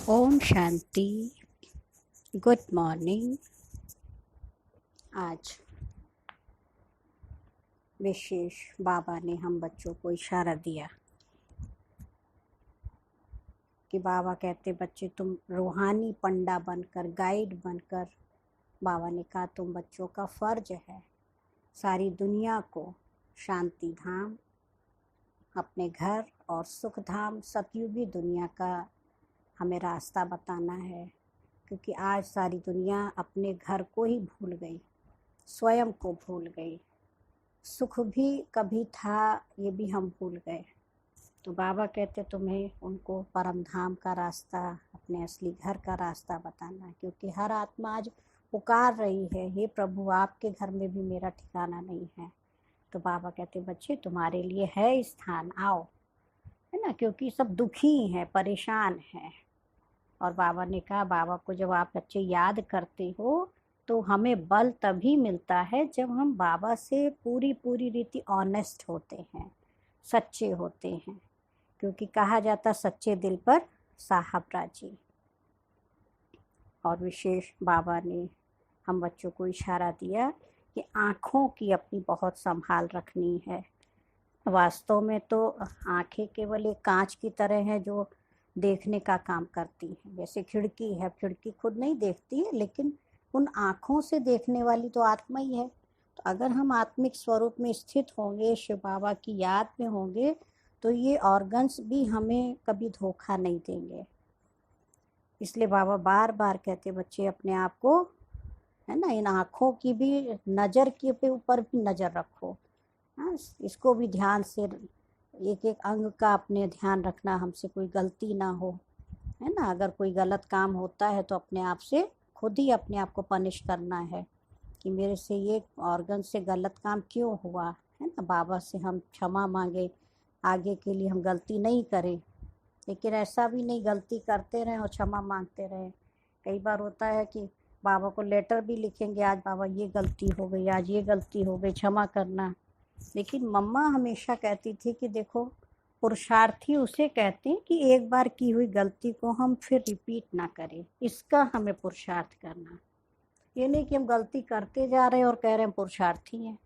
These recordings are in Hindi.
ओम शांति। Good morning. आज विशेष बाबा ने हम बच्चों को इशारा दिया कि बाबा कहते बच्चे तुम रूहानी पंडा बनकर, गाइड बनकर, बाबा ने कहा तुम बच्चों का फर्ज है सारी दुनिया को शांति धाम, अपने घर और सुख धाम, सतयुगी दुनिया का हमें रास्ता बताना है। क्योंकि आज सारी दुनिया अपने घर को ही भूल गई, स्वयं को भूल गई। सुख भी कभी था, ये भी हम भूल गए। तो बाबा कहते तुम्हें उनको परम धाम का रास्ता, अपने असली घर का रास्ता बताना है। क्योंकि हर आत्मा आज पुकार रही है, हे प्रभु आपके घर में भी मेरा ठिकाना नहीं है। तो बाबा कहते बच्चे तुम्हारे लिए है स्थान, आओ, है ना। क्योंकि सब दुखी हैं, परेशान हैं। और बाबा ने कहा बाबा को जब आप बच्चे याद करते हो तो हमें बल तभी मिलता है जब हम बाबा से पूरी रीति ऑनेस्ट होते हैं, सच्चे होते हैं। क्योंकि कहा जाता सच्चे दिल पर साहब राजी। और विशेष बाबा ने हम बच्चों को इशारा दिया कि आँखों की अपनी बहुत संभाल रखनी है। वास्तव में तो आँखें केवल एक कांच की तरह है जो देखने का काम करती है। जैसे खिड़की है, खिड़की खुद नहीं देखती है, लेकिन उन आँखों से देखने वाली तो आत्मा ही है। तो अगर हम आत्मिक स्वरूप में स्थित होंगे, शिव बाबा की याद में होंगे, तो ये ऑर्गन्स भी हमें कभी धोखा नहीं देंगे। इसलिए बाबा बार बार कहते बच्चे अपने आप को, है ना, इन आँखों की भी नज़र के ऊपर भी नज़र रखो। हाँ, इसको भी ध्यान से, एक एक अंग का अपने ध्यान रखना, हमसे कोई गलती ना हो, है ना। अगर कोई गलत काम होता है तो अपने आप से खुद ही अपने आप को पनिश करना है कि मेरे से ये ऑर्गन से गलत काम क्यों हुआ, है ना। बाबा से हम क्षमा मांगे, आगे के लिए हम गलती नहीं करें। लेकिन ऐसा भी नहीं गलती करते रहें और क्षमा मांगते रहें। कई बार होता है कि बाबा को लेटर भी लिखेंगे, आज बाबा ये गलती हो गई, आज ये गलती हो गई, क्षमा करना। लेकिन मम्मा हमेशा कहती थी कि देखो, पुरुषार्थी उसे कहते हैं कि एक बार की हुई गलती को हम फिर रिपीट ना करें, इसका हमें पुरुषार्थ करना। ये नहीं कि हम गलती करते जा रहे हैं और कह रहे हैं पुरुषार्थी हैं,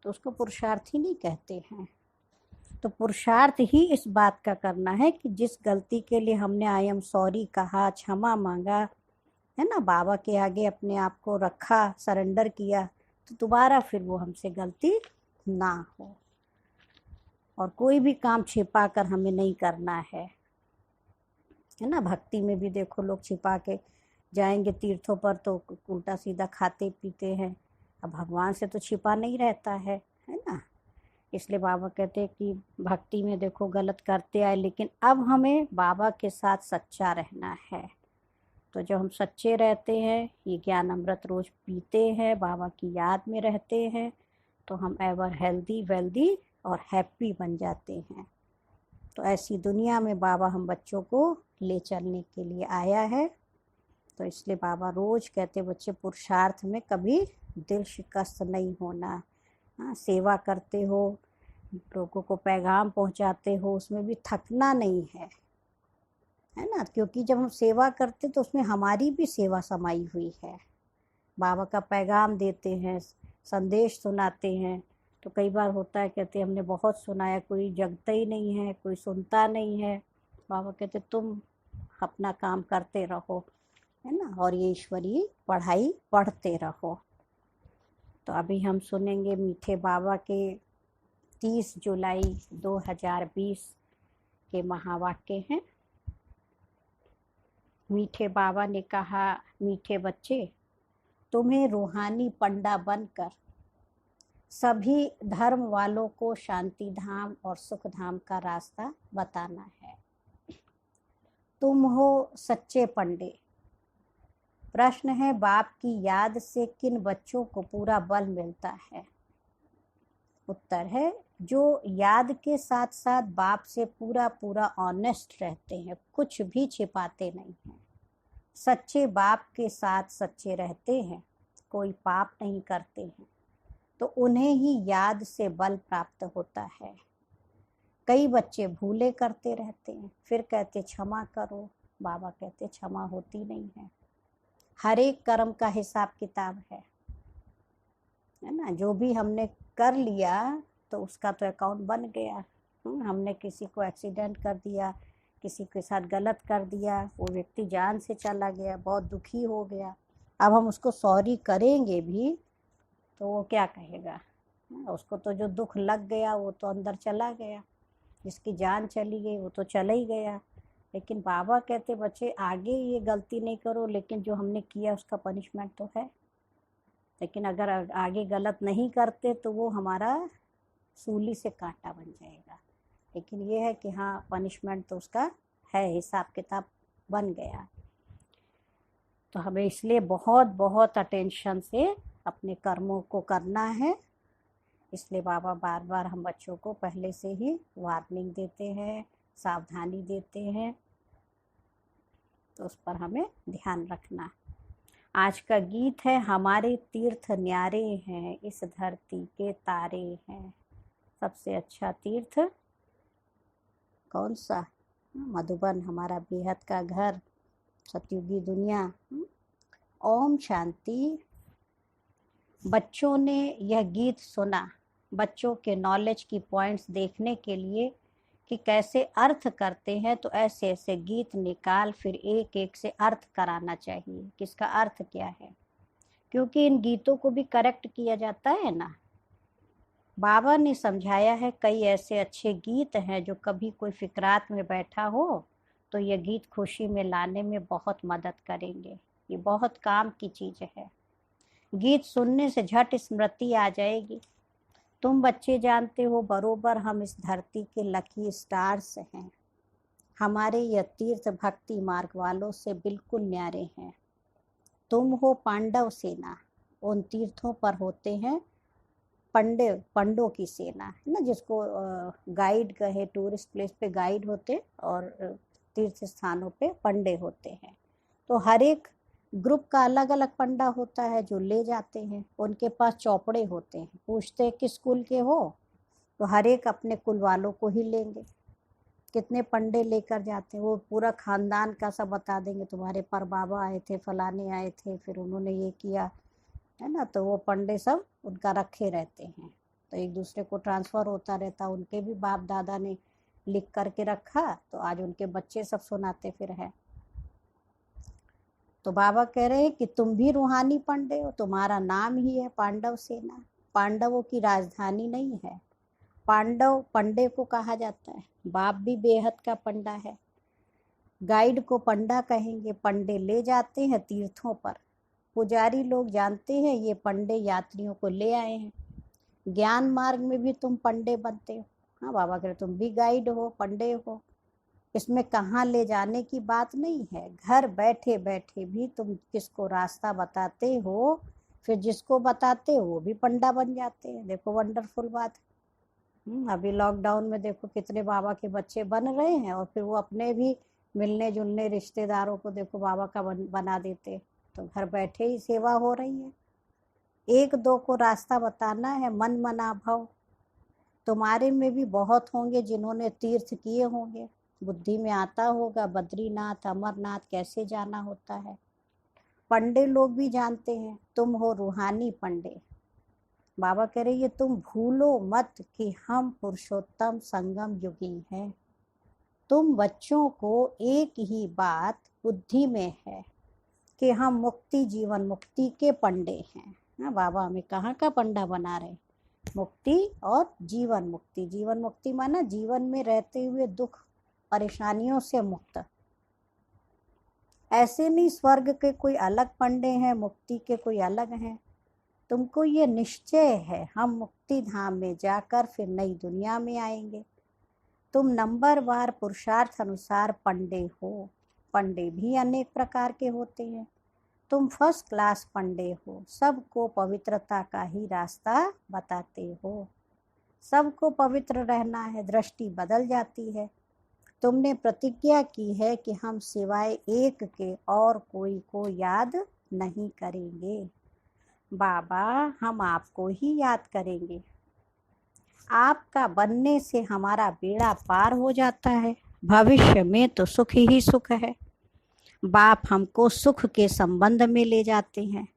तो उसको पुरुषार्थी नहीं कहते हैं। तो पुरुषार्थ ही इस बात का करना है कि जिस गलती के लिए हमने आई एम सॉरी कहा, क्षमा मांगा, है ना, बाबा के आगे अपने आप को रखा, सरेंडर किया, तो दोबारा फिर वो हमसे गलती ना हो। और कोई भी काम छिपा कर हमें नहीं करना है ना। भक्ति में भी देखो, लोग छिपा के जाएंगे तीर्थों पर तो उल्टा सीधा खाते पीते हैं। अब भगवान से तो छिपा नहीं रहता है ना। इसलिए बाबा कहते हैं कि भक्ति में देखो गलत करते आए, लेकिन अब हमें बाबा के साथ सच्चा रहना है। तो जब हम सच्चे रहते हैं, ये ज्ञान अमृत रोज पीते हैं, बाबा की याद में रहते हैं, तो हम एवर हेल्दी, वेल्दी और हैप्पी बन जाते हैं। तो ऐसी दुनिया में बाबा हम बच्चों को ले चलने के लिए आया है। तो इसलिए बाबा रोज कहते बच्चे पुरुषार्थ में कभी दिल शिकस्त नहीं होना। हाँ, सेवा करते हो, लोगों को पैगाम पहुंचाते हो, उसमें भी थकना नहीं है ना। क्योंकि जब हम सेवा करते तो उसमें हमारी भी सेवा समाई हुई है। बाबा का पैगाम देते हैं, संदेश सुनाते हैं। तो कई बार होता है, कहते हमने बहुत सुनाया, कोई जगता ही नहीं है, कोई सुनता नहीं है। बाबा कहते तुम अपना काम करते रहो, है ना, और ये ईश्वरीय पढ़ाई पढ़ते रहो। तो अभी हम सुनेंगे मीठे बाबा के 30 जुलाई 2020 के महावाक्य हैं। मीठे बाबा ने कहा, मीठे बच्चे, तुम्हें रूहानी पंडा बनकर सभी धर्म वालों को शांति धाम और सुख धाम का रास्ता बताना है। तुम हो सच्चे पंडे। प्रश्न है, बाप की याद से किन बच्चों को पूरा बल मिलता है? उत्तर है, जो याद के साथ साथ बाप से पूरा ऑनेस्ट रहते हैं, कुछ भी छिपाते नहीं हैं, सच्चे बाप के साथ सच्चे रहते हैं, कोई पाप नहीं करते हैं, तो उन्हें ही याद से बल प्राप्त होता है। कई बच्चे भूले करते रहते हैं, फिर कहते क्षमा करो, बाबा कहते क्षमा होती नहीं है। हर एक कर्म का हिसाब किताब है ना। जो भी हमने कर लिया तो उसका तो अकाउंट बन गया। हमने किसी को एक्सीडेंट कर दिया, किसी के साथ गलत कर दिया, वो व्यक्ति जान से चला गया, बहुत दुखी हो गया। अब हम उसको सॉरी करेंगे भी तो वो क्या कहेगा? उसको तो जो दुख लग गया वो तो अंदर चला गया, जिसकी जान चली गई वो तो चला ही गया। लेकिन बाबा कहते बच्चे आगे ये गलती नहीं करो, लेकिन जो हमने किया उसका पनिशमेंट तो है। लेकिन अगर आगे गलत नहीं करते तो वो हमारा सूली से कांटा बन जाएगा। लेकिन ये है कि हाँ, पनिशमेंट तो उसका है, हिसाब किताब बन गया। तो हमें इसलिए बहुत बहुत अटेंशन से अपने कर्मों को करना है। इसलिए बाबा बार बार हम बच्चों को पहले से ही वार्निंग देते हैं, सावधानी देते हैं, तो उस पर हमें ध्यान रखना। आज का गीत है, हमारे तीर्थ न्यारे हैं, इस धरती के तारे हैं। सबसे अच्छा तीर्थ कौन सा? मधुबन, हमारा बेहद का घर, सतयुगी दुनिया। ओम शांति। बच्चों ने यह गीत सुना, बच्चों के नॉलेज की पॉइंट्स देखने के लिए कि कैसे अर्थ करते हैं, तो ऐसे ऐसे गीत निकाल फिर एक एक से अर्थ कराना चाहिए कि इसका अर्थ क्या है, क्योंकि इन गीतों को भी करेक्ट किया जाता है ना। बाबा ने समझाया है, कई ऐसे अच्छे गीत हैं जो कभी कोई फिक्रात में बैठा हो तो ये गीत खुशी में लाने में बहुत मदद करेंगे। ये बहुत काम की चीज़ है। गीत सुनने से झट स्मृति आ जाएगी। तुम बच्चे जानते हो बरोबर हम इस धरती के लकी स्टार्स हैं। हमारे यह तीर्थ भक्ति मार्ग वालों से बिल्कुल न्यारे हैं। तुम हो पांडव सेना, उन तीर्थों पर होते हैं पंडों की सेना, है ना, जिसको गाइड कहे, टूरिस्ट प्लेस पे गाइड होते और तीर्थ स्थानों पे पंडे होते हैं। तो हर एक ग्रुप का अलग अलग पंडा होता है जो ले जाते हैं। उनके पास चौपड़े होते हैं, पूछते हैं किस कुल के हो, तो हर एक अपने कुल वालों को ही लेंगे। कितने पंडे लेकर जाते हैं, वो पूरा खानदान का सब बता देंगे, तुम्हारे पर बाबा आए थे, फलाने आए थे, फिर उन्होंने ये किया, है ना। तो वो पंडे सब उनका रखे रहते हैं, तो एक दूसरे को ट्रांसफ़र होता रहता। उनके भी बाप दादा ने लिख करके रखा, तो आज उनके बच्चे सब सुनाते फिर है। तो बाबा कह रहे हैं कि तुम भी रूहानी पंडे हो, तुम्हारा नाम ही है पांडव सेना। पांडवों की राजधानी नहीं है, पांडव पंडे को कहा जाता है। बाप भी बेहद का पंडा है। गाइड को पंडा कहेंगे। पंडे ले जाते हैं तीर्थों पर। पुजारी लोग जानते हैं ये पंडे यात्रियों को ले आए हैं। ज्ञान मार्ग में भी तुम पंडे बनते हो। हाँ, बाबा कह रहे तुम भी गाइड हो, पंडे हो। इसमें कहाँ ले जाने की बात नहीं है, घर बैठे बैठे भी तुम किसको रास्ता बताते हो, फिर जिसको बताते हो वो भी पंडा बन जाते हैं। देखो वंडरफुल बात है। अभी लॉकडाउन में देखो कितने बाबा के बच्चे बन रहे हैं, और फिर वो अपने भी मिलने जुलने रिश्तेदारों को देखो बाबा का बना देते। तो घर बैठे ही सेवा हो रही है। एक दो को रास्ता बताना है, मन मना भव। तुम्हारे में भी बहुत होंगे जिन्होंने तीर्थ किए होंगे, बुद्धि में आता होगा बद्रीनाथ अमरनाथ कैसे जाना होता है। पंडे लोग भी जानते हैं, तुम हो रूहानी पंडे। बाबा कह रहे ये तुम भूलो मत कि हम पुरुषोत्तम संगम युगी हैं। तुम बच्चों को एक ही बात बुद्धि में है कि हम मुक्ति जीवन मुक्ति के पंडे हैं। हाँ, बाबा हमें कहाँ का पंडा बना रहे? मुक्ति और जीवन मुक्ति। जीवन मुक्ति माना जीवन में रहते हुए दुख परेशानियों से मुक्त। ऐसे नहीं स्वर्ग के कोई अलग पंडे हैं, मुक्ति के कोई अलग हैं। तुमको ये निश्चय है हम मुक्ति धाम में जाकर फिर नई दुनिया में आएंगे। तुम नंबरवार पुरुषार्थ अनुसार पंडे हो। पंडे भी अनेक प्रकार के होते हैं। तुम फर्स्ट क्लास पंडे हो, सबको पवित्रता का ही रास्ता बताते हो। सबको पवित्र रहना है, दृष्टि बदल जाती है। तुमने प्रतिज्ञा की है कि हम सिवाय एक के और कोई को याद नहीं करेंगे। बाबा हम आपको ही याद करेंगे। आपका बनने से हमारा बेड़ा पार हो जाता है, भविष्य में तो सुख ही सुख है। बाप हमको सुख के संबंध में ले जाते हैं।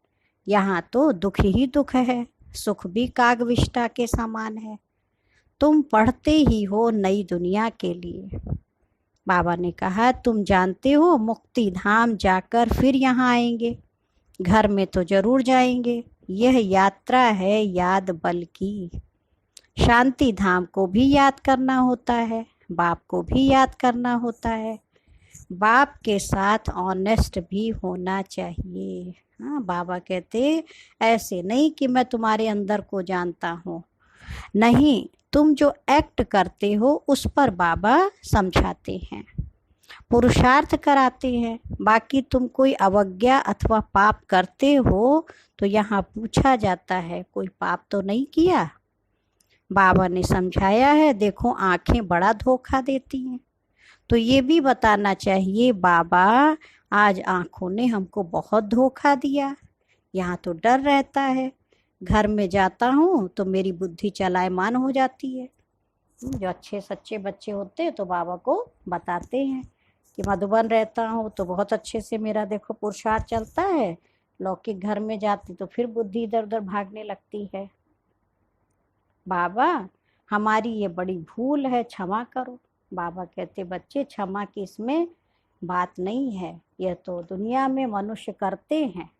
यहाँ तो दुख ही दुख है, सुख भी कागविष्टा के समान है। तुम पढ़ते ही हो नई दुनिया के लिए। बाबा ने कहा तुम जानते हो मुक्ति धाम जाकर फिर यहाँ आएंगे, घर में तो जरूर जाएंगे। यह यात्रा है याद बल की। शांति धाम को भी याद करना होता है, बाप को भी याद करना होता है। बाप के साथ ऑनेस्ट भी होना चाहिए। हाँ, बाबा कहते ऐसे नहीं कि मैं तुम्हारे अंदर को जानता हूँ, नहीं, तुम जो एक्ट करते हो उस पर बाबा समझाते हैं, पुरुषार्थ कराते हैं। बाकी तुम कोई अवज्ञा अथवा पाप करते हो तो यहाँ पूछा जाता है कोई पाप तो नहीं किया। बाबा ने समझाया है, देखो आंखें बड़ा धोखा देती हैं, तो ये भी बताना चाहिए बाबा आज आंखों ने हमको बहुत धोखा दिया। यहाँ तो डर रहता है, घर में जाता हूँ तो मेरी बुद्धि चलायमान हो जाती है। जो अच्छे सच्चे बच्चे होते हैं तो बाबा को बताते हैं कि मधुबन रहता हूँ तो बहुत अच्छे से मेरा देखो पुरुषार्थ चलता है, लौकिक घर में जाती तो फिर बुद्धि इधर उधर भागने लगती है। बाबा हमारी ये बड़ी भूल है, क्षमा करो। बाबा कहते बच्चे क्षमा की इसमें बात नहीं है, यह तो दुनिया में मनुष्य करते हैं।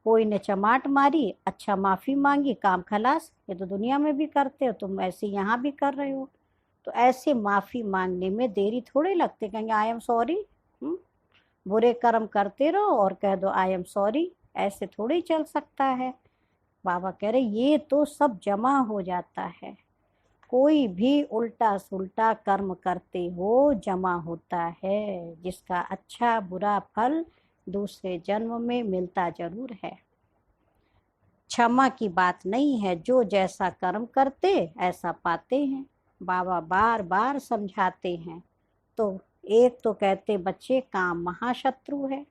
कोई ने चमाट मारी, अच्छा माफ़ी मांगी, काम खलास, ये तो दुनिया में भी करते हो, तुम ऐसे यहाँ भी कर रहे हो। तो ऐसे माफ़ी मांगने में देरी थोड़े लगते, कहेंगे आई एम सॉरी। बुरे कर्म करते रहो और कह दो आई एम सॉरी, ऐसे थोड़े ही चल सकता है। बाबा कह रहे ये तो सब जमा हो जाता है, कोई भी उल्टा सुल्टा कर्म करते हो जमा होता है, जिसका अच्छा बुरा फल दूसरे जन्म में मिलता जरूर है। क्षमा की बात नहीं है, जो जैसा कर्म करते ऐसा पाते हैं। बाबा बार बार समझाते हैं। तो एक तो कहते बच्चे काम महाशत्रु है,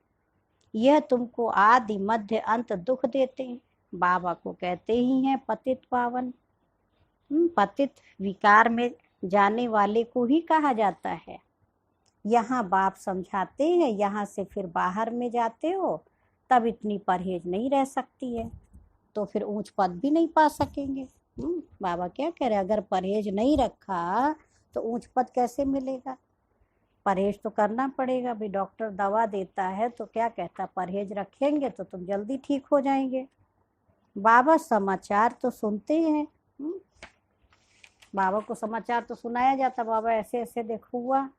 यह तुमको आदि मध्य अंत दुख देते हैं। बाबा को कहते ही हैं पतित पावन। पतित विकार में जाने वाले को ही कहा जाता है। यहाँ बाप समझाते हैं, यहाँ से फिर बाहर में जाते हो तब इतनी परहेज नहीं रह सकती है, तो फिर ऊंच पद भी नहीं पा सकेंगे। बाबा क्या कह रहे, अगर परहेज नहीं रखा तो ऊंच पद कैसे मिलेगा। परहेज तो करना पड़ेगा भाई। डॉक्टर दवा देता है तो क्या कहता, परहेज रखेंगे तो तुम जल्दी ठीक हो जाएंगे। बाबा समाचार तो सुनते हैं, बाबा को समाचार तो सुनाया जाता, बाबा ऐसे ऐसे देखो हुआ।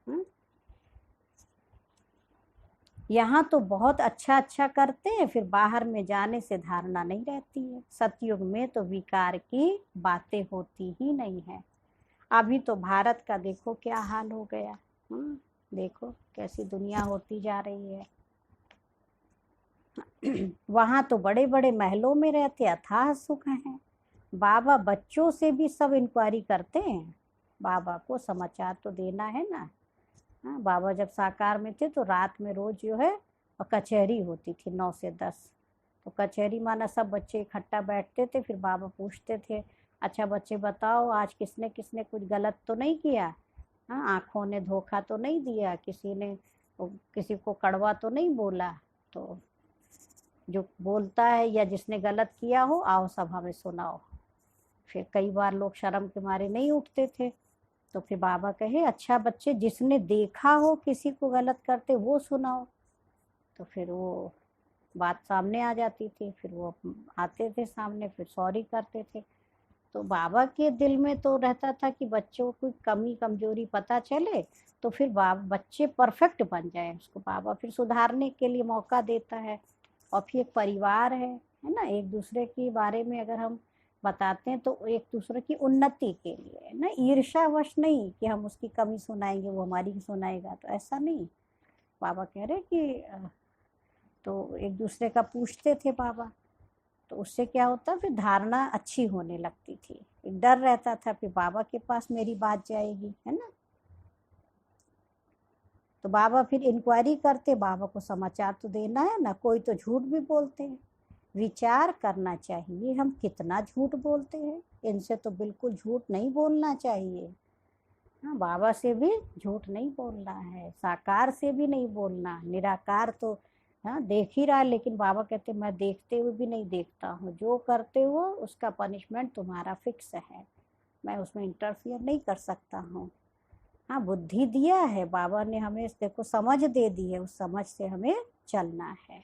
यहाँ तो बहुत अच्छा अच्छा करते हैं, फिर बाहर में जाने से धारणा नहीं रहती है। सतयुग में तो विकार की बातें होती ही नहीं है। अभी तो भारत का देखो क्या हाल हो गया। देखो कैसी दुनिया होती जा रही है। वहाँ तो बड़े बड़े महलों में रहते, अथाह सुख हैं। बाबा बच्चों से भी सब इंक्वायरी करते हैं, बाबा को समाचार तो देना है ना। हाँ, बाबा जब साकार में थे तो रात में रोज जो है कचहरी होती थी 9 से 10। तो कचहरी माना सब बच्चे इकट्ठा बैठते थे, फिर बाबा पूछते थे अच्छा बच्चे बताओ आज किसने किसने कुछ गलत तो नहीं किया, हाँ आँखों ने धोखा तो नहीं दिया, किसी ने किसी को कड़वा तो नहीं बोला। तो जो बोलता है या जिसने गलत किया हो आओ सभा में सुनाओ। फिर कई बार लोग शर्म के मारे नहीं उठते थे, तो फिर बाबा कहे अच्छा बच्चे जिसने देखा हो किसी को गलत करते वो सुनाओ। तो फिर वो बात सामने आ जाती थी, फिर वो आते थे सामने, फिर सॉरी करते थे। तो बाबा के दिल में तो रहता था कि बच्चों को कमी कमजोरी पता चले तो फिर बच्चे परफेक्ट बन जाए, उसको बाबा फिर सुधारने के लिए मौका देता है। और फिर एक परिवार है ना, एक दूसरे के बारे में अगर हम बताते हैं तो एक दूसरे की उन्नति के लिए ना, ईर्ष्यावश नहीं कि हम उसकी कमी सुनाएंगे वो हमारी सुनाएगा, तो ऐसा नहीं। बाबा कह रहे कि तो एक दूसरे का पूछते थे बाबा, तो उससे क्या होता फिर धारणा अच्छी होने लगती थी। एक डर रहता था फिर बाबा के पास मेरी बात जाएगी, है ना। तो बाबा फिर इंक्वायरी करते, बाबा को समाचार तो देना है ना, कोई तो झूठ भी बोलते हैं। विचार करना चाहिए हम कितना झूठ बोलते हैं, इनसे तो बिल्कुल झूठ नहीं बोलना चाहिए। हाँ, बाबा से भी झूठ नहीं बोलना है, साकार से भी नहीं बोलना। निराकार तो हाँ देख ही रहा है, लेकिन बाबा कहते मैं देखते हुए भी नहीं देखता हूँ, जो करते हो उसका पनिशमेंट तुम्हारा फिक्स है, मैं उसमें इंटरफियर नहीं कर सकता हूँ। हाँ, बुद्धि दिया है बाबा ने हमें, देखो समझ दे दी है, उस समझ से हमें चलना है।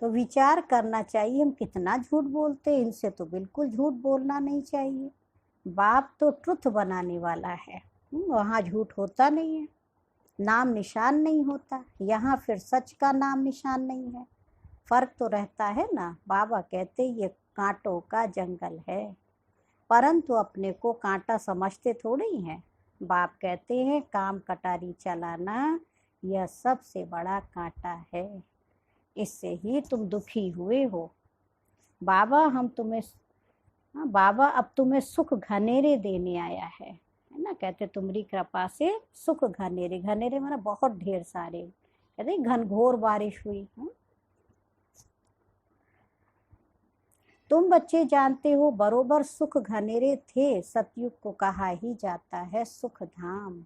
तो विचार करना चाहिए हम कितना झूठ बोलते हैं, इनसे तो बिल्कुल झूठ बोलना नहीं चाहिए। बाप तो ट्रुथ बनाने वाला है, वहाँ झूठ होता नहीं है, नाम निशान नहीं होता। यहाँ फिर सच का नाम निशान नहीं है, फर्क तो रहता है ना। बाबा कहते ये कांटों का जंगल है, परंतु अपने को कांटा समझते थोड़ी हैं। बाप कहते हैं काम कटारी चलाना यह सबसे बड़ा कांटा है, इससे ही तुम दुखी हुए हो। बाबा हम तुम्हें हाँ, बाबा अब तुम्हें सुख घनेरे देने आया है ना। कहते तुम्हारी कृपा से सुख घनेरे, घनेरे माना बहुत ढेर सारे, कहते घनघोर बारिश हुई। तुम बच्चे जानते हो बरोबर सुख घनेरे थे, सतयुग को कहा ही जाता है सुख धाम।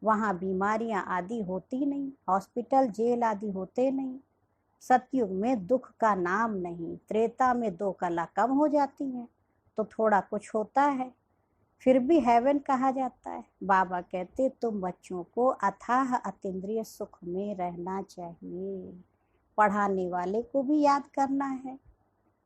वहाँ बीमारियां आदि होती नहीं, हॉस्पिटल जेल आदि होते नहीं। सतयुग में दुख का नाम नहीं, त्रेता में 2 कला कम हो जाती हैं तो थोड़ा कुछ होता है, फिर भी हेवन कहा जाता है। बाबा कहते तुम बच्चों को अथाह अतीन्द्रिय सुख में रहना चाहिए। पढ़ाने वाले को भी याद करना है,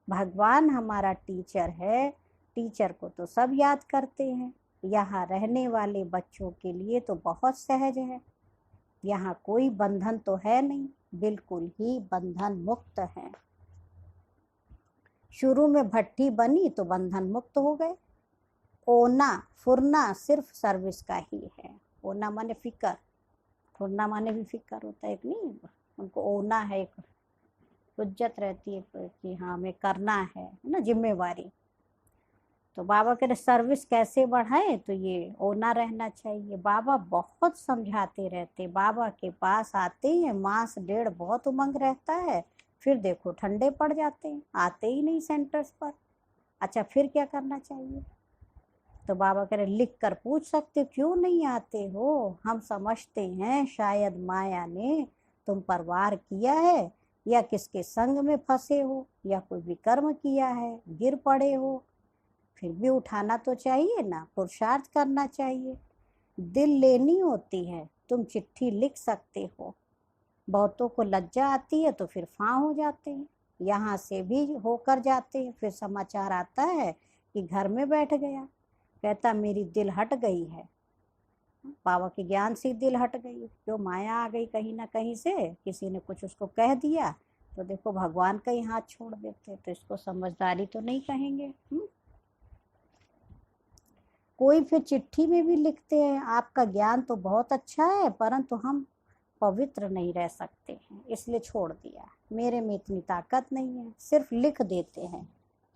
भगवान हमारा टीचर है, टीचर को तो सब याद करते हैं। यहाँ रहने वाले बच्चों के लिए तो बहुत सहज है, यहाँ कोई बंधन तो है नहीं, बिल्कुल ही बंधन मुक्त है। शुरू में भट्टी बनी तो बंधन मुक्त हो गए। ओना फुरना सिर्फ सर्विस का ही है। ओना माने फिकर, फुरना माने भी फिकर होता है, एक नहीं उनको ओना है, एक हुज्जत रहती है कि हाँ हमें करना है ना, जिम्मेवारी। तो बाबा कह रहे सर्विस कैसे बढ़ाए, तो ये ओना रहना चाहिए। बाबा बहुत समझाते रहते, बाबा के पास आते हैं मास डेढ़ बहुत उमंग रहता है, फिर देखो ठंडे पड़ जाते हैं, आते ही नहीं सेंटर्स पर। अच्छा फिर क्या करना चाहिए, तो बाबा कह रहे लिख कर पूछ सकते क्यों नहीं आते हो। हम समझते हैं शायद माया ने तुम पर वार किया है, या किसके संग में फंसे हो, या कोई विकर्म किया है, गिर पड़े हो। फिर भी उठाना तो चाहिए ना, पुरुषार्थ करना चाहिए। दिल लेनी होती है, तुम चिट्ठी लिख सकते हो। बहुतों को लज्जा आती है तो फिर फां हो जाते हैं, यहाँ से भी होकर जाते हैं, फिर समाचार आता है कि घर में बैठ गया, कहता मेरी दिल हट गई है। बाबा के ज्ञान से दिल हट गई, जो माया आ गई कहीं ना कहीं से, किसी ने कुछ उसको कह दिया तो देखो भगवान का ही हाथ छोड़ देते, तो इसको समझदारी तो नहीं कहेंगे। कोई फिर चिट्ठी में भी लिखते हैं आपका ज्ञान तो बहुत अच्छा है, परंतु हम पवित्र नहीं रह सकते हैं, इसलिए छोड़ दिया, मेरे में इतनी ताकत नहीं है, सिर्फ लिख देते हैं।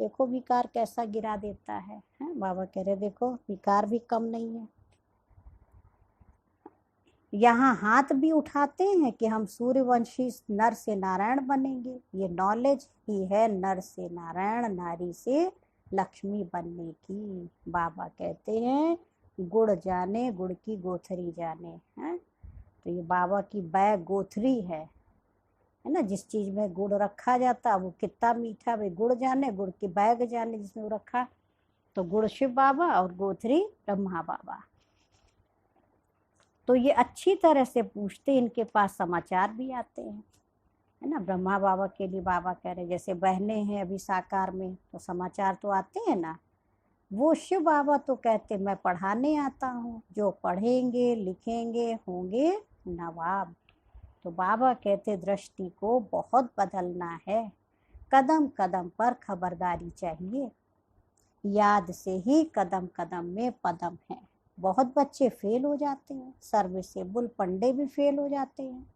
देखो विकार कैसा गिरा देता है, बाबा कह रहे देखो विकार भी कम नहीं है। यहाँ हाथ भी उठाते हैं कि हम सूर्यवंशी नर से नारायण बनेंगे, ये नॉलेज ही है नर से नारायण, नारी से लक्ष्मी बनने की। बाबा कहते हैं गुड़ जाने गुड़ की गोथरी जाने, हैं तो ये बाबा की बैग गोथरी है ना, जिस चीज में गुड़ रखा जाता वो कितना मीठा, भाई गुड़ जाने, गुड़ की बैग जाने जिसमें वो रखा। तो गुड़ शिव बाबा और गोथरी ब्रह्मा बाबा। तो ये अच्छी तरह से पूछते, इनके पास समाचार भी आते हैं, है ना। ब्रह्मा बाबा के लिए बाबा कह रहे जैसे बहने हैं अभी साकार में, तो समाचार तो आते हैं ना। वो शिव बाबा तो कहते मैं पढ़ाने आता हूँ, जो पढ़ेंगे लिखेंगे होंगे नवाब। तो बाबा कहते दृष्टि को बहुत बदलना है, कदम कदम पर खबरदारी चाहिए, याद से ही कदम कदम में पदम है। बहुत बच्चे फेल हो जाते हैं, सर्विसेबल पंडे भी फेल हो जाते हैं।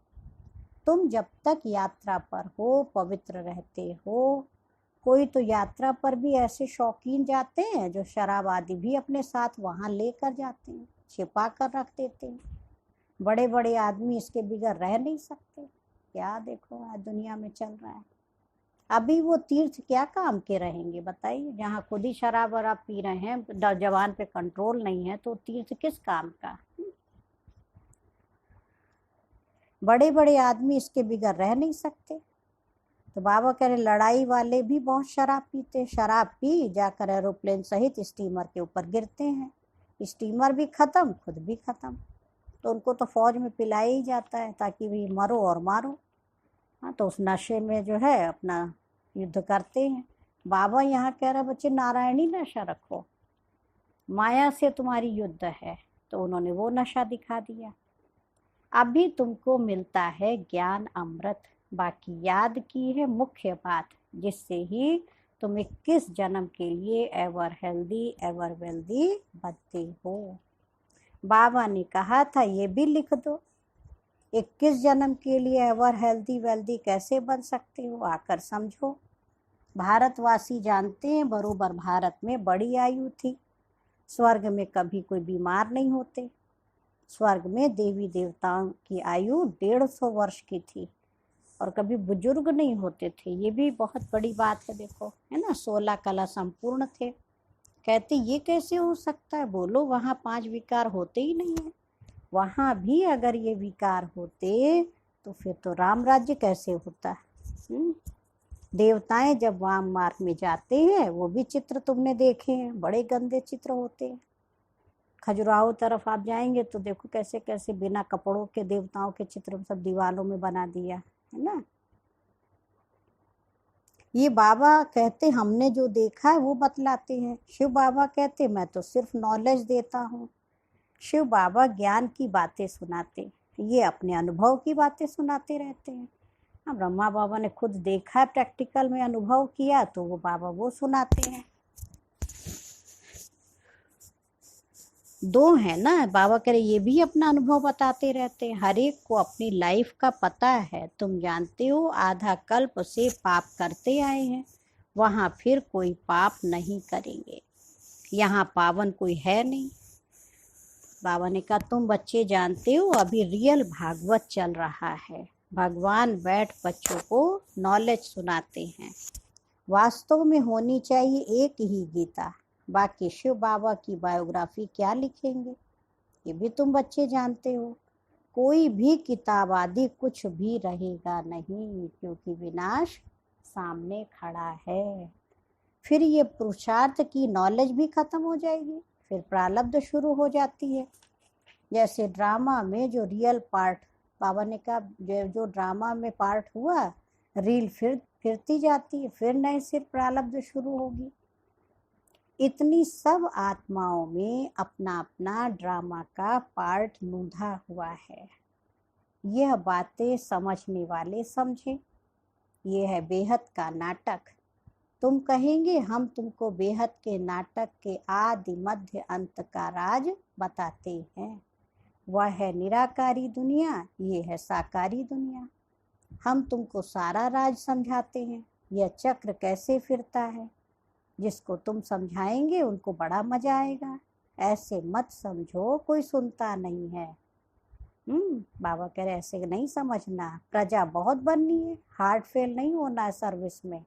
तुम जब तक यात्रा पर हो पवित्र रहते हो। कोई तो यात्रा पर भी ऐसे शौकीन जाते हैं जो शराब आदि भी अपने साथ वहाँ लेकर जाते हैं, छिपा कर रख देते हैं। बड़े बड़े आदमी इसके बगैर रह नहीं सकते। क्या देखो आज दुनिया में चल रहा है अभी वो तीर्थ क्या काम के रहेंगे बताइए, जहाँ खुद ही शराब वराब पी रहे हैं, जवान पे कंट्रोल नहीं है, तो तीर्थ किस काम का। बड़े बड़े आदमी इसके बिगड़ रह नहीं सकते। तो बाबा कह रहे लड़ाई वाले भी बहुत शराब पीते, शराब पी जाकर एरोप्लेन सहित स्टीमर के ऊपर गिरते हैं, स्टीमर भी खत्म, खुद भी खत्म। तो उनको तो फौज में पिलाया ही जाता है ताकि भी मरो और मारो। हाँ, तो उस नशे में जो है अपना युद्ध करते हैं। बाबा यहाँ कह रहे बच्चे नारायणी नशा रखो, माया से तुम्हारी युद्ध है। तो उन्होंने वो नशा दिखा दिया। अभी तुमको मिलता है ज्ञान अमृत, बाकी याद की है मुख्य बात, जिससे ही तुम 21 जन्म के लिए एवर हेल्दी एवर वेल्दी बनते हो। बाबा ने कहा था ये भी लिख दो, 21 जन्म के लिए एवर हेल्दी वेल्दी कैसे बन सकते हो, आकर समझो। भारतवासी जानते हैं बरोबर भारत में बड़ी आयु थी, स्वर्ग में कभी कोई बीमार नहीं होते। स्वर्ग में देवी देवताओं की आयु 150 वर्ष की थी और कभी बुजुर्ग नहीं होते थे। ये भी बहुत बड़ी बात है, देखो है ना, 16 कला संपूर्ण थे। कहते ये कैसे हो सकता है, बोलो वहाँ 5 विकार होते ही नहीं है। वहाँ भी अगर ये विकार होते तो फिर तो राम राज्य कैसे होता। देवताएं जब वाम मार्ग में जाते हैं, वो भी चित्र तुमने देखे हैं, बड़े गंदे चित्र होते हैं। खजुराहो तरफ आप जाएंगे तो देखो कैसे कैसे बिना कपड़ों के देवताओं के चित्र सब दीवारों में बना दिया है ना। ये बाबा कहते हमने जो देखा है वो बतलाते हैं। शिव बाबा कहते मैं तो सिर्फ नॉलेज देता हूँ। शिव बाबा ज्ञान की बातें सुनाते, ये अपने अनुभव की बातें सुनाते रहते हैं। हाँ, ब्रह्मा बाबा ने खुद देखा है, प्रैक्टिकल में अनुभव किया, तो वो बाबा वो सुनाते हैं। दो है ना, बाबा कह रहे ये भी अपना अनुभव बताते रहते हैं। हर एक को अपनी लाइफ का पता है। तुम जानते हो आधा कल्प से पाप करते आए हैं, वहाँ फिर कोई पाप नहीं करेंगे, यहाँ पावन कोई है नहीं। बाबा ने कहा तुम बच्चे जानते हो अभी रियल भागवत चल रहा है, भगवान बैठ बच्चों को नॉलेज सुनाते हैं। वास्तव में होनी चाहिए एक ही गीता, बाकी शिव बाबा की बायोग्राफी क्या लिखेंगे, ये भी तुम बच्चे जानते हो। कोई भी किताब आदि कुछ भी रहेगा नहीं, क्योंकि विनाश सामने खड़ा है। फिर ये पुरुषार्थ की नॉलेज भी खत्म हो जाएगी, फिर प्रारब्ध शुरू हो जाती है। जैसे ड्रामा में जो रियल पार्ट, बाबा ने कहा जो ड्रामा में पार्ट हुआ, रील फिरती जाती है, फिर नए सिर प्रारब्ध शुरू होगी। इतनी सब आत्माओं में अपना अपना ड्रामा का पार्ट नूंधा हुआ है। यह बातें समझने वाले समझे, ये है बेहद का नाटक। तुम कहेंगे हम तुमको बेहद के नाटक के आदि मध्य अंत का राज बताते हैं। वह है निराकारी दुनिया, ये है साकारी दुनिया। हम तुमको सारा राज समझाते हैं, यह चक्र कैसे फिरता है। जिसको तुम समझाएंगे उनको बड़ा मजा आएगा, ऐसे मत समझो कोई सुनता नहीं है। बाबा कह रहे ऐसे नहीं समझना, प्रजा बहुत बननी है, हार्ट फेल नहीं होना है सर्विस में,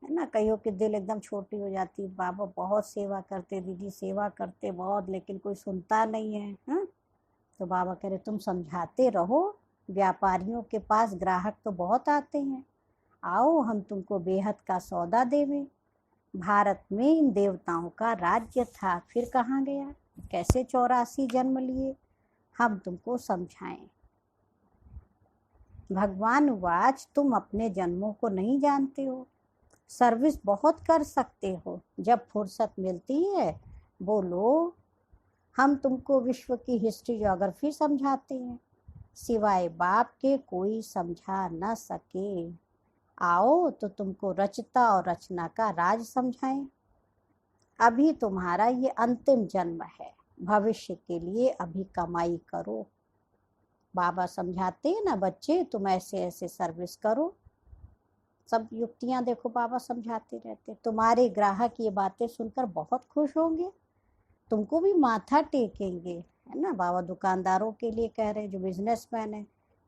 है ना। कईयों के दिल एकदम छोटी हो जाती है, बाबा बहुत सेवा करते, दीदी सेवा करते बहुत, लेकिन कोई सुनता नहीं है। तो बाबा कह रहे तुम समझाते रहो, व्यापारियों के पास ग्राहक तो बहुत आते हैं, आओ हम तुमको बेहद का सौदा देवें। भारत में इन देवताओं का राज्य था, फिर कहाँ गया, कैसे 84 जन्म लिए, हम तुमको समझाएं। भगवान वाच तुम अपने जन्मों को नहीं जानते हो, सर्विस बहुत कर सकते हो, जब फुर्सत मिलती है बोलो। हम तुमको विश्व की हिस्ट्री ज्योग्राफी समझाते हैं, सिवाय बाप के कोई समझा न सके। आओ तो तुमको रचता और रचना का राज समझाएं। अभी तुम्हारा ये अंतिम जन्म है, भविष्य के लिए अभी कमाई करो। बाबा समझाते हैं ना बच्चे तुम ऐसे ऐसे सर्विस करो, सब युक्तियां देखो बाबा समझाते रहते। तुम्हारे ग्राहक ये बातें सुनकर बहुत खुश होंगे, तुमको भी माथा टेकेंगे, है ना। बाबा दुकानदारों के लिए कह रहे हैं जो बिजनेसमैन है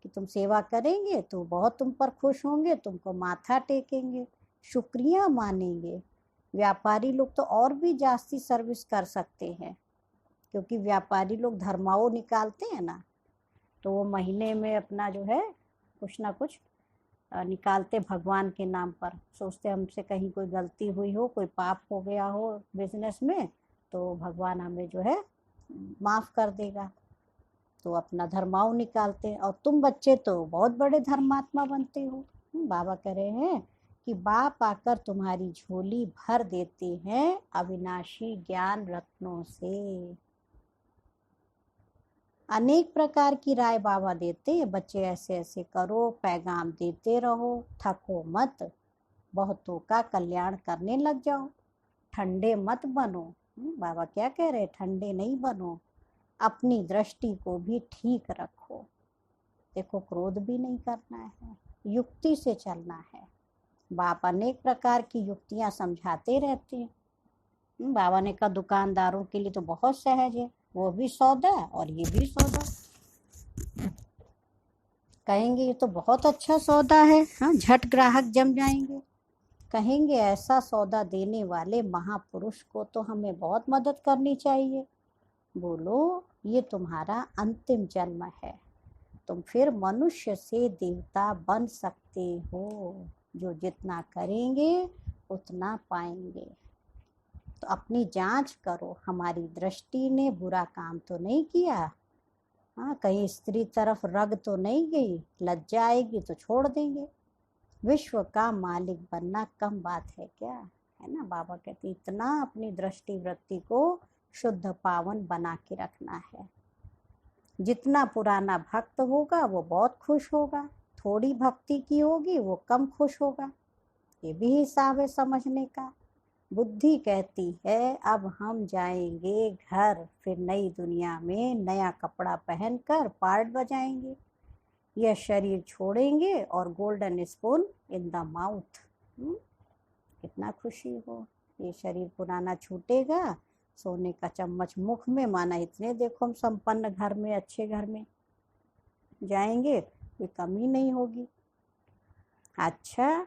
कि तुम सेवा करेंगे तो बहुत तुम पर खुश होंगे, तुमको माथा टेकेंगे, शुक्रिया मानेंगे। व्यापारी लोग तो और भी जास्ती सर्विस कर सकते हैं, क्योंकि व्यापारी लोग धर्माओं निकालते हैं ना, तो वो महीने में अपना जो है कुछ ना कुछ निकालते भगवान के नाम पर। सोचते हमसे कहीं कोई गलती हुई हो, कोई पाप हो गया हो बिजनेस में, तो भगवान हमें जो है माफ़ कर देगा, तो अपना धर्माओं निकालते हैं। और तुम बच्चे तो बहुत बड़े धर्मात्मा बनते हो। बाबा कह रहे हैं कि बाप आकर तुम्हारी झोली भर देते हैं अविनाशी ज्ञान रत्नों से। अनेक प्रकार की राय बाबा देते हैं, बच्चे ऐसे ऐसे करो, पैगाम देते रहो, थको मत, बहुतों का कल्याण करने लग जाओ, ठंडे मत बनो। बाबा क्या कह रहे हैं, ठंडे नहीं बनो, अपनी दृष्टि को भी ठीक रखो। देखो, क्रोध भी नहीं करना है, युक्ति से चलना है। बाप अनेक प्रकार की युक्तियां समझाते रहते हैं। बाबा ने कहा दुकानदारों के लिए तो बहुत सहज है, वो भी सौदा और ये भी सौदा। कहेंगे ये तो बहुत अच्छा सौदा है, हाँ, झट ग्राहक जम जाएंगे। कहेंगे ऐसा सौदा देने वाले महापुरुष को तो हमें बहुत मदद करनी चाहिए। बोलो, ये तुम्हारा अंतिम जन्म है, तुम फिर मनुष्य से देवता बन सकते हो। जो जितना करेंगे उतना पाएंगे। तो अपनी जांच करो, हमारी दृष्टि ने बुरा काम तो नहीं किया, हाँ, कहीं स्त्री तरफ रग तो नहीं गई, लज्जा आएगी तो छोड़ देंगे। विश्व का मालिक बनना कम बात है क्या, है ना। बाबा कहते इतना अपनी दृष्टि वृत्ति को शुद्ध पावन बना के रखना है। जितना पुराना भक्त होगा वो बहुत खुश होगा, थोड़ी भक्ति की होगी वो कम खुश होगा। ये भी हिसाब है समझने का। बुद्धि कहती है अब हम जाएंगे घर, फिर नई दुनिया में नया कपड़ा पहनकर पार्ट बजाएंगे। यह शरीर छोड़ेंगे और golden spoon in the mouth. कितना खुशी हो, ये शरीर पुराना छूटेगा, सोने का चम्मच मुख में, माना इतने देखो हम संपन्न घर में, अच्छे घर में जाएंगे, कोई कमी नहीं होगी। अच्छा,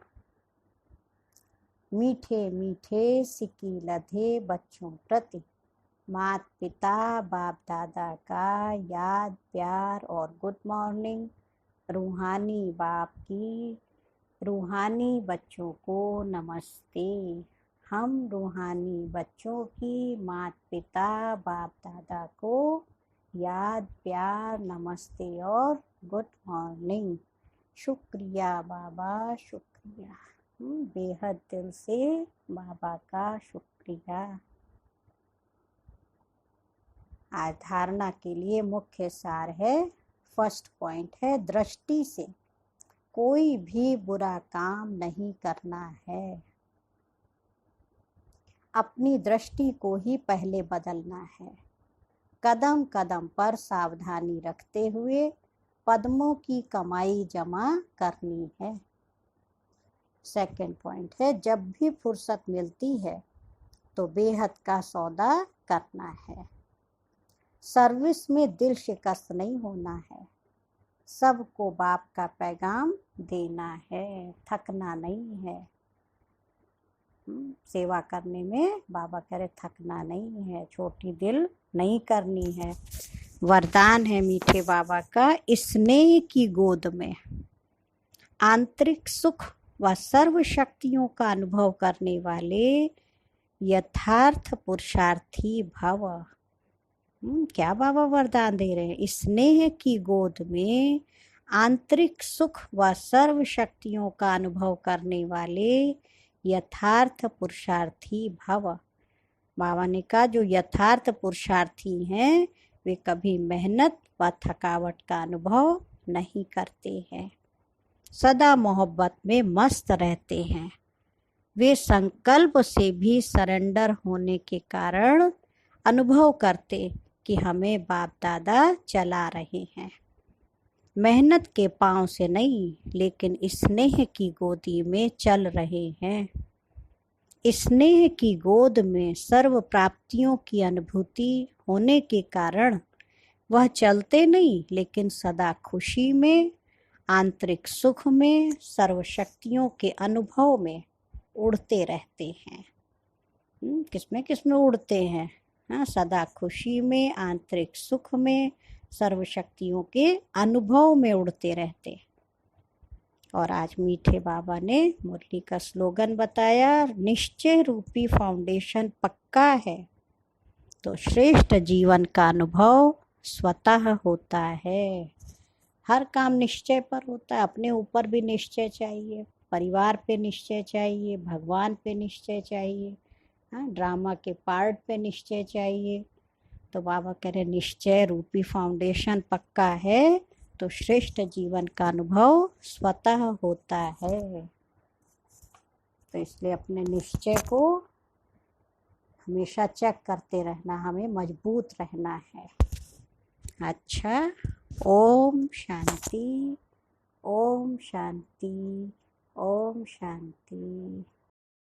मीठे मीठे सिक्की लधे बच्चों प्रति माता पिता बाप दादा का याद प्यार और गुड मॉर्निंग। रूहानी बाप की रूहानी बच्चों को नमस्ते। हम रूहानी बच्चों की माता पिता बाप दादा को याद प्यार नमस्ते और गुड मॉर्निंग। शुक्रिया बाबा, शुक्रिया, बेहद दिल से बाबा का शुक्रिया। आज धारणा के लिए मुख्य सार है, फर्स्ट पॉइंट है, दृष्टि से कोई भी बुरा काम नहीं करना है। अपनी दृष्टि को ही पहले बदलना है। कदम कदम पर सावधानी रखते हुए पद्मों की कमाई जमा करनी है। सेकंड पॉइंट है, जब भी फुर्सत मिलती है तो बेहद का सौदा करना है। सर्विस में दिल शिकस्त नहीं होना है, सबको बाप का पैगाम देना है, थकना नहीं है। सेवा करने में बाबा कह रहे थकना नहीं है, छोटी दिल नहीं करनी है। वरदान है मीठे बाबा का, स्नेह की गोद में आंतरिक सुख व सर्व शक्तियों का अनुभव करने वाले यथार्थ पुरुषार्थी भव। क्या बाबा वरदान दे रहे हैं, स्नेह की गोद में आंतरिक सुख व सर्व शक्तियों का अनुभव करने वाले यथार्थ पुरुषार्थी भव। बाबा ने कहा जो यथार्थ पुरुषार्थी हैं वे कभी मेहनत व थकावट का अनुभव नहीं करते हैं, सदा मोहब्बत में मस्त रहते हैं। वे संकल्प से भी सरेंडर होने के कारण अनुभव करते कि हमें बाप दादा चला रहे हैं। मेहनत के पांव से नहीं, लेकिन स्नेह की गोदी में चल रहे हैं। स्नेह की गोद में सर्व प्राप्तियों की अनुभूति होने के कारण वह चलते नहीं, लेकिन सदा खुशी में आंतरिक सुख में, सर्वशक्तियों के अनुभव में उड़ते रहते हैं। किसमें किसमें उड़ते हैं? हाँ, सदा खुशी में, आंतरिक सुख में, सर्वशक्तियों के अनुभव में उड़ते रहते। और आज मीठे बाबा ने मुरली का स्लोगन बताया, निश्चय रूपी फाउंडेशन पक्का है तो श्रेष्ठ जीवन का अनुभव स्वतः होता है। हर काम निश्चय पर होता है। अपने ऊपर भी निश्चय चाहिए, परिवार पे निश्चय चाहिए, भगवान पे निश्चय चाहिए, हाँ, ड्रामा के पार्ट पे निश्चय चाहिए। तो बाबा कह रहे निश्चय रूपी फाउंडेशन पक्का है तो श्रेष्ठ जीवन का अनुभव स्वतः होता है। तो इसलिए अपने निश्चय को हमेशा चेक करते रहना, हमें मजबूत रहना है। अच्छा, ओम शांति, ओम शांति, ओम शांति।